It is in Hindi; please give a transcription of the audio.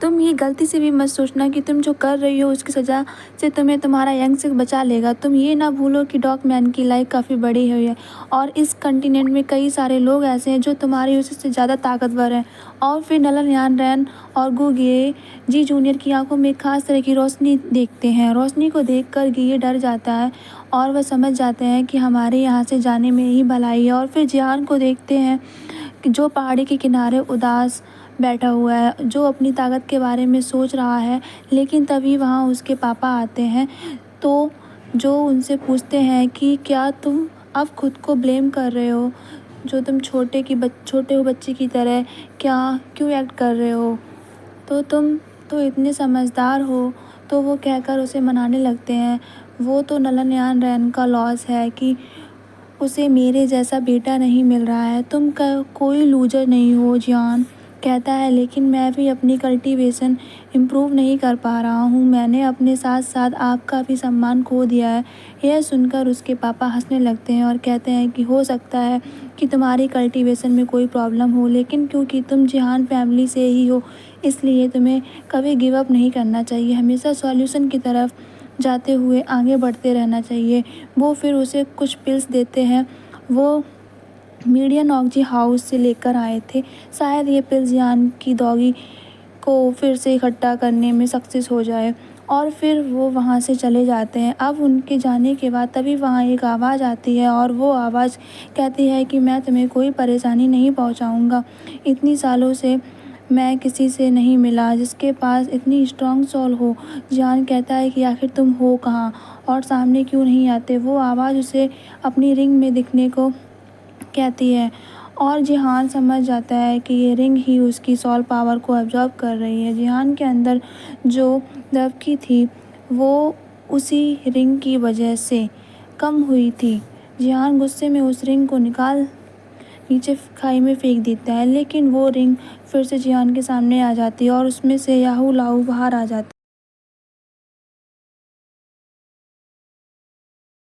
तुम ये गलती से भी मत सोचना कि तुम जो कर रही हो उसकी सज़ा से तुम्हें तुम्हारा यंग बचा लेगा। तुम ये ना भूलो कि डॉगमैन की लाइफ काफ़ी बड़ी हुई है और इस कॉन्टिनेंट में कई सारे लोग ऐसे हैं जो तुम्हारी उससे ज़्यादा ताकतवर हैं। और फिर नलन यान और गुगे जी जूनियर की आंखों में खास तरह की रोशनी देखते हैं। रोशनी को देखकर गिये डर जाता है और वह समझ जाते हैं कि हमारे यहाँ से जाने में ही भलाई है। और फिर जियान को देखते हैं कि जो पहाड़ी के किनारे उदास बैठा हुआ है, जो अपनी ताकत के बारे में सोच रहा है। लेकिन तभी वहाँ उसके पापा आते हैं तो जो उनसे पूछते हैं कि क्या तुम अब खुद को ब्लेम कर रहे हो, जो तुम छोटे हो बच्चे की तरह क्या क्यों एक्ट कर रहे हो, तो तुम तो इतने समझदार हो। तो वो कहकर उसे मनाने लगते हैं। वो तो नलन यान रैन का लॉस है कि उसे मेरे जैसा बेटा नहीं मिल रहा है। तुम कोई लूजर नहीं हो, जियान कहता है, लेकिन मैं भी अपनी कल्टीवेशन इम्प्रूव नहीं कर पा रहा हूँ। मैंने अपने साथ साथ आपका भी सम्मान खो दिया है। यह सुनकर उसके पापा हंसने लगते हैं और कहते हैं कि हो सकता है कि तुम्हारी कल्टीवेशन में कोई प्रॉब्लम हो, लेकिन क्योंकि तुम जिहान फैमिली से ही हो इसलिए तुम्हें कभी गिव अप नहीं करना चाहिए। हमेशा सॉल्यूशन की तरफ जाते हुए आगे बढ़ते रहना चाहिए। वो फिर उसे कुछ पिल्स देते हैं। वो मीडियन ऑक्जी हाउस से लेकर आए थे। शायद ये पिल्स जियान की डॉगी को फिर से इकट्ठा करने में सक्सेस हो जाए। और फिर वो वहाँ से चले जाते हैं। अब उनके जाने के बाद तभी वहाँ एक आवाज़ आती है और वो आवाज़ कहती है कि मैं तुम्हें कोई परेशानी नहीं पहुँचाऊँगा। इतनी सालों से मैं किसी से नहीं मिला जिसके पास इतनी स्ट्रॉन्ग सोल हो। जियान कहता है कि आखिर तुम हो कहाँ और सामने क्यों नहीं आते। वो आवाज़ उसे अपनी रिंग में दिखने को कहती है और जिहान समझ जाता है कि ये रिंग ही उसकी सोल पावर को एब्जॉर्ब कर रही है। जिहान के अंदर जो दबकी थी वो उसी रिंग की वजह से कम हुई थी। जिहान गुस्से में उस रिंग को निकाल नीचे खाई में फेंक देता है, लेकिन वो रिंग फिर से जिहान के सामने आ जाती है और उसमें से याहू लाऊ बाहर आ जाता है।